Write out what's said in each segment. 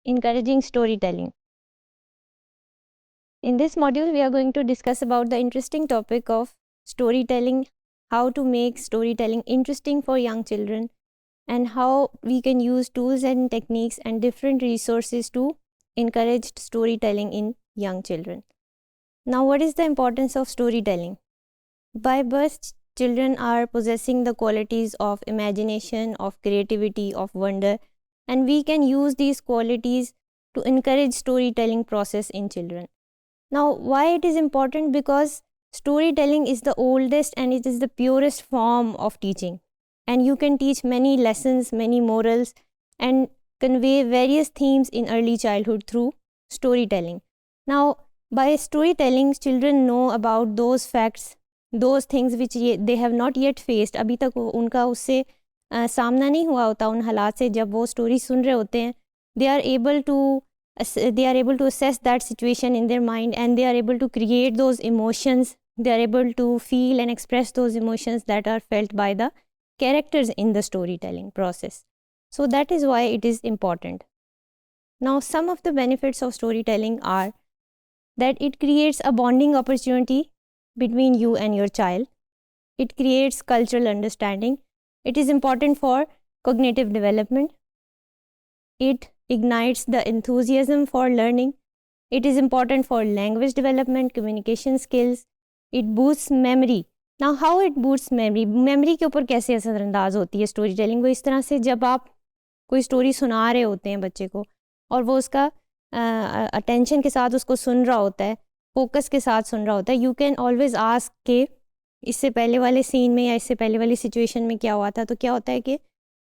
encouraging storytelling. In this module, we are going to discuss about the interesting topic of storytelling, how to make storytelling interesting for young children, and how we can use tools and techniques and different resources to encourage storytelling in young children. Now, what is the importance of storytelling? By birth, children are possessing the qualities of imagination, of creativity, of wonder, and we can use these qualities to encourage storytelling process in children. Now, why it is important? Because storytelling is the oldest and it is the purest form of teaching, and you can teach many lessons, many morals, and convey various themes in early childhood through storytelling. Now, by storytelling, children know about those facts, those things which they have not yet faced. अभी तक उनका उससे सामना नहीं हुआ होता उन हालात से. जब वो स्टोरी सुन रहे होते हैं, they are able to assess that situation in their mind, and they are able to create those emotions. They are able to feel and express those emotions that are felt by the characters in the storytelling process. So that is why it is important. Now, some of the benefits of storytelling are that it creates a bonding opportunity between you and your child. It creates cultural understanding. It is important for cognitive development. It ignites the enthusiasm for learning. It is important for language development, communication skills. It boosts memory. Now, how it boosts memory? Memory के ऊपर कैसे असरअंदाज होती है story telling? वो इस तरह से, जब आप कोई स्टोरी सुना रहे होते हैं बच्चे को और वो उसका अटेंशन के साथ उसको सुन रहा होता है, फोकस के साथ सुन रहा होता है, यू कैन ऑलवेज आस्क के इससे पहले वाले सीन में या इससे पहले वाली सिचुएशन में क्या हुआ था. तो क्या होता है कि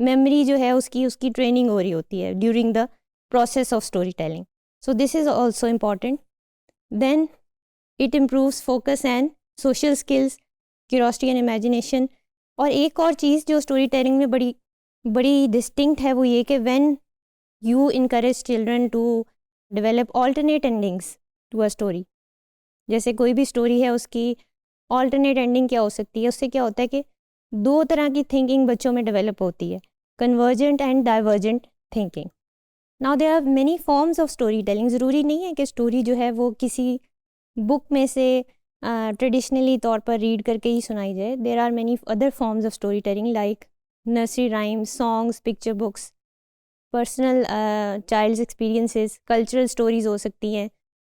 मेमोरी जो है उसकी ट्रेनिंग हो रही होती है during the process of story telling. So this is also important. Then it improves focus and social skills, curiosity and imagination. और एक और चीज़ जो स्टोरी टेलिंग में बड़ी डिस्टिंक्ट है वो ये कि when you encourage children to develop alternate endings to a story. जैसे कोई भी स्टोरी है उसकी ऑल्टरनेट एंडिंग क्या हो सकती है, उससे क्या होता है कि दो तरह की थिंकिंग बच्चों में डेवलप होती है, convergent and divergent thinking. Now there are many forms of story telling. ज़रूरी नहीं है कि स्टोरी जो है वो किसी बुक में से ट्रेडिशनली तौर पर रीड करके ही सुनाई जाए. There are many other forms of story telling like nursery rhymes, songs, picture books, personal child's experiences, cultural stories हो सकती हैं,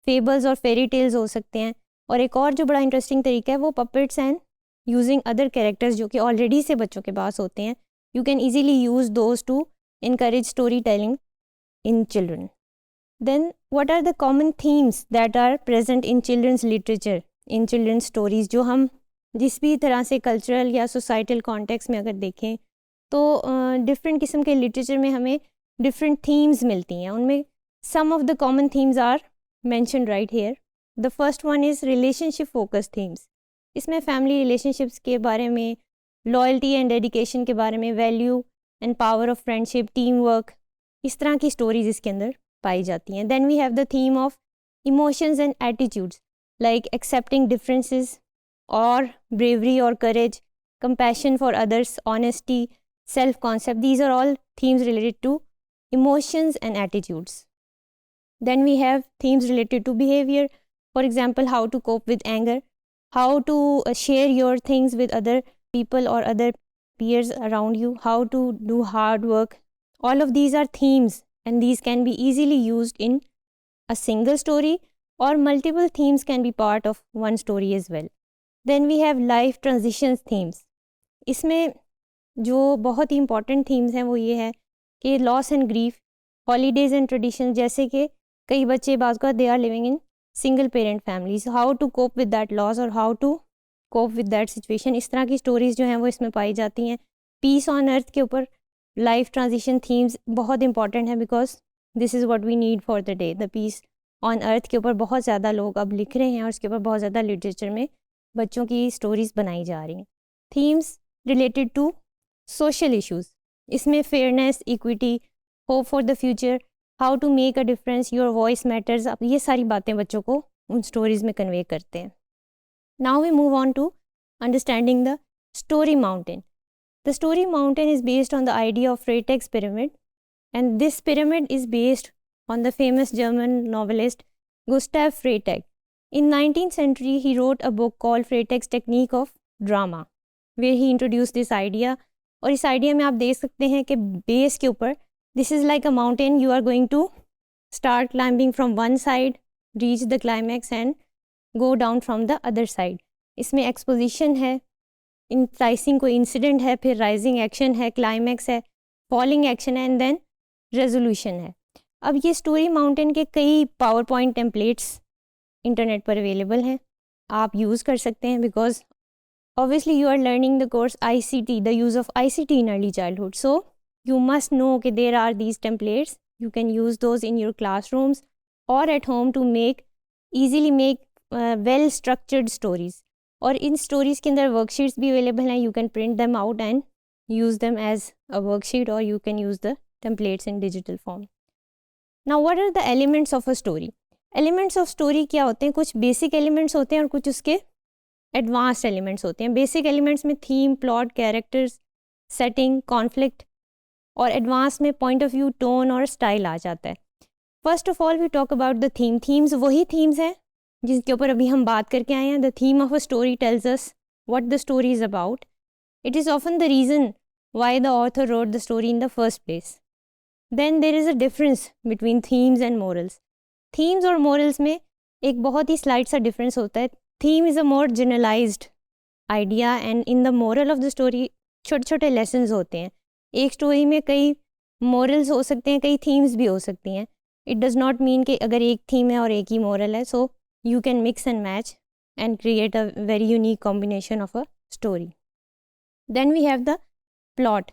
फेबल्स और फेरी टेल्स हो सकते हैं. और एक और जो बड़ा इंटरेस्टिंग तरीका है वो puppets and using other characters जो कि ऑलरेडी से बच्चों के पास होते हैं. You can easily use those two encourage storytelling in children. Then, what are the common themes that are present in children's literature, in children's stories? जो हम जिस भी तरह से कल्चरल या सोसाइटल कॉन्टेक्स्ट में अगर देखें तो डिफरेंट किस्म के लिटरेचर में हमें डिफरेंट थीम्स मिलती हैं. उनमें some of the common themes are mentioned right here. The first one is relationship focused themes. इसमें फैमिली रिलेशनशिप्स के बारे में, लॉयल्टी एंड डेडिकेशन के बारे में, value and power of friendship, team work, इस तरह की स्टोरीज इसके अंदर पाई जाती हैं. Then we have the theme of emotions and attitudes like accepting differences और ब्रेवरी और courage, compassion for others, honesty, self concept. These are all themes related to emotions and attitudes. Then we have themes related to behavior. For example, how to cope with anger, how to share your things with other people or other peers around you, how to do hard work. All of these are themes, and these can be easily used in a single story, or multiple themes can be part of one story as well. Then we have life transitions themes. इसमें जो बहुत ही important themes हैं वो ये है कि loss and grief, holidays and traditions. जैसे कि कई बच्चे बात का they are living in single parent families, how to cope with that loss और how to cope with that situation. इस तरह की स्टोरीज़ जो हैं वो इसमें पाई जाती हैं. पीस ऑन अर्थ के ऊपर लाइफ ट्रांजिशन थीम्स बहुत इंपॉर्टेंट है because this is what we need for the day. The peace on earth के ऊपर बहुत ज़्यादा लोग अब लिख रहे हैं और उसके ऊपर बहुत ज़्यादा लिटरेचर में बच्चों की स्टोरीज़ बनाई जा रही हैं. Themes related to social issues, इसमें fairness, equity, hope for the future, how to make a difference, your voice matters. अब ये सारी बातें बच्चों को उन स्टोरीज़ में कन्वे करते हैं. Now we move on to understanding the story mountain. The story mountain is based on the idea of Freytag's pyramid, and this pyramid is based on the famous German novelist Gustav Freytag. In 19th century, he wrote a book called Freytag's Technique of Drama, where he introduced this idea. और इस idea में आप देख सकते हैं कि base के ऊपर this is like a mountain, you are going to start climbing from one side, reach the climax and go down from the other side. इसमें एक्सपोजिशन है, इंट्राइसिंग कोई इंसिडेंट है, फिर राइजिंग एक्शन है, क्लाइमैक्स है, falling action है and then resolution है. अब ये स्टोरी माउंटेन के कई पावर पॉइंट टेम्पलेट्स इंटरनेट पर अवेलेबल हैं, आप यूज़ कर सकते हैं because obviously you are learning the course ICT, the use of ICT in early childhood, so you must know that there are these templates. You can use those in your classrooms or at home to easily make well structured stories. और इन stories के अंदर worksheets भी available हैं, you can print them out and use them as a worksheet, or you can use the templates in digital form. Now what are the elements of a story? Elements of story क्या होते हैं? कुछ basic elements होते हैं और कुछ उसके advanced elements होते हैं. बेसिक एलिमेंट्स में theme, plot, characters, setting, conflict, और एडवांस में पॉइंट ऑफ व्यू, टोन और स्टाइल आ जाता है. First of all we talk about the theme. Themes वही थीम्स हैं जिसके ऊपर अभी हम बात करके आए हैं. The theme of a story tells us what the story is about. It is often the reason why the author wrote the story in the first place. Then there is a difference between themes and morals. Themes और morals में एक बहुत ही slight सा difference होता है. Theme is a more generalized idea and in the moral of the story छोटे छोटे लेसन्स होते हैं. एक स्टोरी में कई मोरल्स हो सकते हैं, कई थीम्स भी हो सकती हैं. इट डज़ नॉट मीन कि अगर एक थीम है और एक ही मोरल है, so you can mix and match and create a very unique combination of a story. Then we have the plot.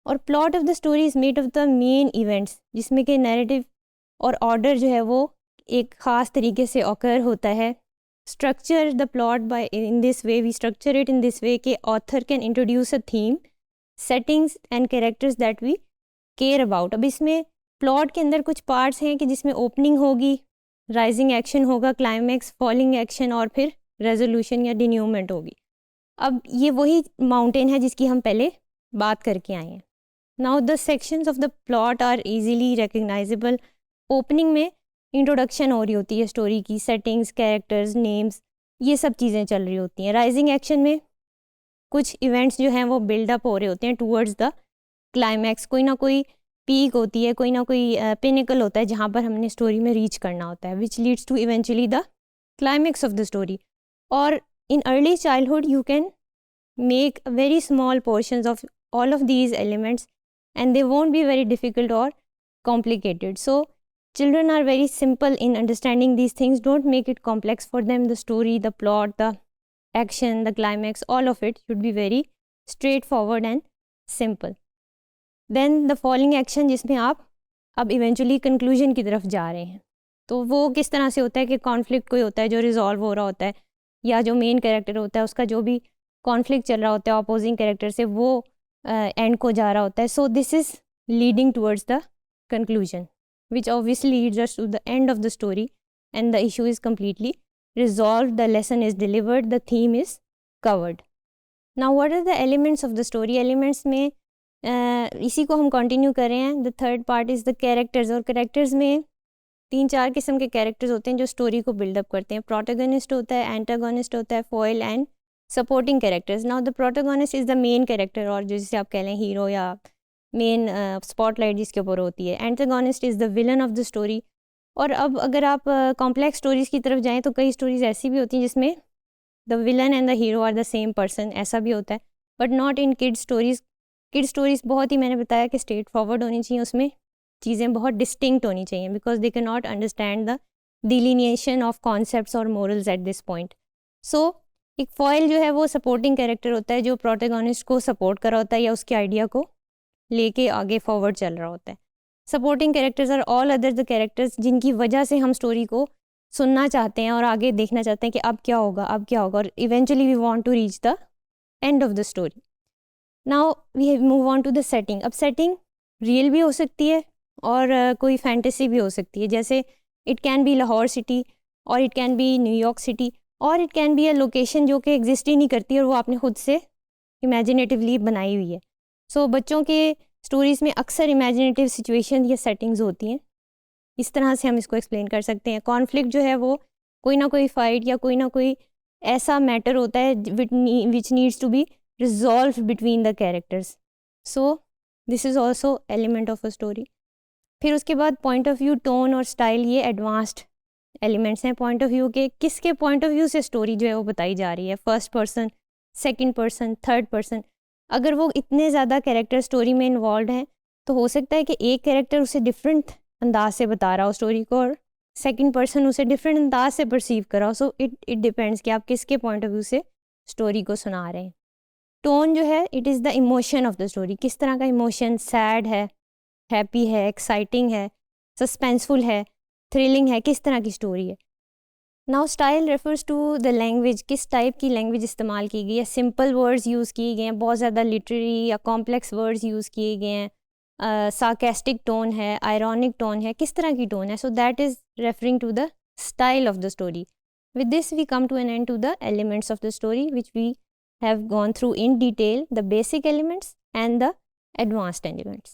और plot of the story is made of the main events, जिसमें कि narrative और order जो है वो एक ख़ास तरीके से ऑकर होता है. Structure the plot in this way, we structure it in this way कि author can introduce a theme, settings and characters that we care about. अब इसमें plot के अंदर कुछ parts हैं कि जिसमें opening होगी, rising action होगा, climax, falling action और फिर resolution या denouement होगी. अब ये वही mountain है जिसकी हम पहले बात करके आए हैं. Now the sections of the plot are easily recognizable. Opening में इंट्रोडक्शन हो रही होती है स्टोरी की, सेटिंग्स, कैरेक्टर्स, नेम्स, ये सब चीज़ें चल रही होती हैं. राइजिंग एक्शन में कुछ इवेंट्स जो हैं वो बिल्डअप हो रहे होते हैं टूवर्ड्स द क्लाइमैक्स. कोई ना कोई पीक होती है, कोई ना कोई पिनिकल होता है जहाँ पर हमने स्टोरी में रीच करना होता है, which leads to eventually the climax of the story. और in early childhood you can make very small portions of all of these elements and they won't be very difficult or complicated. So children are very simple in understanding these things. Don't make it complex for them. The story, the plot, the action, the climax, all of it should be very straightforward and simple. Then the falling action जिसमें आप अब eventually conclusion की तरफ जा रहे हैं, तो वो किस तरह से होता है कि conflict कोई होता है जो resolve हो रहा होता है, या जो main character होता है उसका जो भी conflict चल रहा होता है opposing character से, वो end को जा रहा होता है. So this is leading towards the conclusion, which obviously leads us to the end of the story and the issue is completely resolved, the lesson is delivered, the theme is covered. Now what are the elements of the story? Elements में इसी को हम continue कर रहे हैं. The third part is the characters. और characters में 3-4 किस्म के characters होते हैं जो story को build up करते हैं. Protagonist होता है, antagonist होता है, foil and supporting characters. Now the protagonist is the main character, और जिसे आप कह लें hero या मेन स्पॉटलाइट जिसके ऊपर होती है. Antagonist is the villain of the story. और अब अगर आप कॉम्प्लेक्स स्टोरीज़ की तरफ जाएं तो कई स्टोरीज़ ऐसी भी होती हैं जिसमें the villain and the hero are the same person, ऐसा भी होता है, but not in kid stories. Kid stories बहुत ही, मैंने बताया कि स्ट्रेट फॉरवर्ड होनी चाहिए, उसमें चीज़ें बहुत डिस्टिंक्ट होनी चाहिए because they can not understand the delineation of concepts और morals at this point. So एक फॉयल जो है वो सपोर्टिंग कैरेक्टर होता है जो प्रोटैगनिस्ट को सपोर्ट कर रहा होता है या उसके आइडिया को लेके आगे फॉरवर्ड चल रहा होता है. Supporting characters are all other the characters जिनकी वजह से हम स्टोरी को सुनना चाहते हैं और आगे देखना चाहते हैं कि अब क्या होगा, अब क्या होगा, और eventually we want to reach the end of the story. Now we move on to the setting. अब सेटिंग रियल भी हो सकती है और कोई फैंटेसी भी हो सकती है. जैसे it can be Lahore city, और it can be New York city, और it can be a location जो कि एग्जिस्ट ही नहीं करती और वो आपने खुद से इमेजिनेटिवली बनाई हुई है. सो बच्चों के स्टोरीज़ में अक्सर इमेजिनेटिव सिचुएशन या सेटिंग्स होती हैं इस तरह से हम इसको एक्सप्लेन कर सकते हैं। कॉन्फ्लिक्ट जो है वो कोई ना कोई फाइट या कोई ना कोई ऐसा मैटर होता है which needs to be resolve between the characters. So this is also element of a story. फिर उसके बाद पॉइंट ऑफ व्यू, टोन और स्टाइल, ये एडवांस्ड एलिमेंट्स हैं पॉइंट ऑफ व्यू के। किसके पॉइंट ऑफ व्यू से स्टोरी जो है वो बताई जा रही है, first person, second person, third person. अगर वो इतने ज़्यादा कैरेक्टर स्टोरी में इन्वॉल्व हैं तो हो सकता है कि एक कैरेक्टर उसे डिफरेंट अंदाज से बता रहा हो स्टोरी को और सेकंड पर्सन उसे डिफरेंट अंदाज से परसीव कर रहा हो। सो इट डिपेंड्स कि आप किसके पॉइंट ऑफ व्यू से स्टोरी को सुना रहे हैं। टोन जो है it is the emotion of the story. किस तरह का इमोशन, सैड है, हैप्पी है, एक्साइटिंग है, सस्पेंसफुल है, थ्रिलिंग है, किस तरह की स्टोरी है। Now style refers to the language, किस टाइप की लैंग्वेज इस्तेमाल की गई है। सिंपल वर्ड्स यूज़ किए गए हैं, बहुत ज़्यादा लिटरेरी या कॉम्प्लेक्स वर्ड्स यूज़ किए गए हैं, सार्केस्टिक टोन है, आयरॉनिक टोन है, किस तरह की टोन है। So that is referring to the style of the story. With this we come to an end to the elements of the story which we have gone through in detail, the basic elements and the advanced elements.